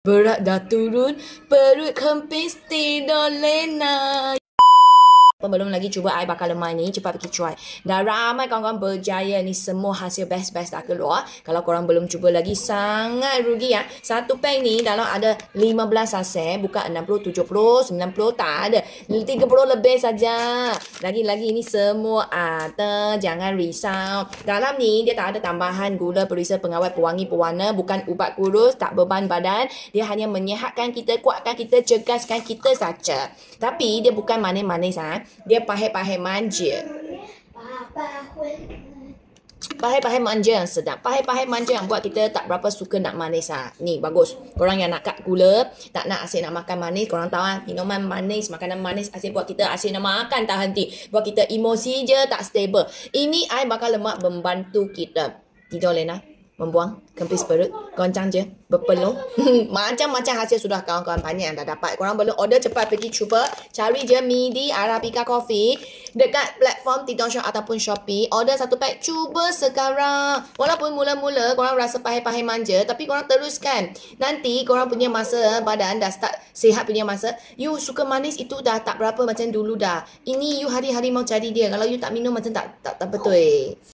Berat dah turun, perut kempis tidur lena. Belum lagi cuba I bakar lemah ni, cepat pergi try. Dah ramai kawan-kawan berjaya ni, semua hasil best-best dah keluar. Kalau korang belum cuba lagi, sangat rugi ya. Satu pack ni dalam ada 15 saset, bukan 60, 70, 90, tak ada. 30 lebih saja. Lagi-lagi ni semua ada, jangan risau. Dalam ni dia tak ada tambahan gula, perisa, pengawet, pewangi, pewarna, bukan ubat kurus, tak beban badan. Dia hanya menyihatkan kita, kuatkan kita, cegaskan kita saja. Tapi dia bukan manis-manis ha. Dia pahit-pahit manja. Pahit-pahit manja yang sedap. Pahit-pahit manja yang buat kita tak berapa suka nak manis ha. Ni bagus. Korang yang nak cut gula, tak nak asyik nak makan manis, korang tahu ha, minuman manis, makanan manis asyik buat kita asyik nak makan tak henti. Buat kita emosi je tak stable. Ini I bakar lemak membantu kita. Tidur Lena. Membuang kempis perut, goncang je, berpeluh. Macam-macam hasil sudah kawan-kawan banyak yang dah dapat. Korang belum order, cepat pergi cuba. Cari je Midi Arabica Coffee dekat platform TikTok Shop ataupun Shopee. Order satu pack, cuba sekarang. Walaupun mula-mula korang rasa pahit-pahit manja, tapi korang teruskan. Nanti korang punya masa badan dah start sihat punya masa. You suka manis itu dah tak berapa macam dulu dah. Ini you hari-hari mau cari dia. Kalau you tak minum macam tak betul.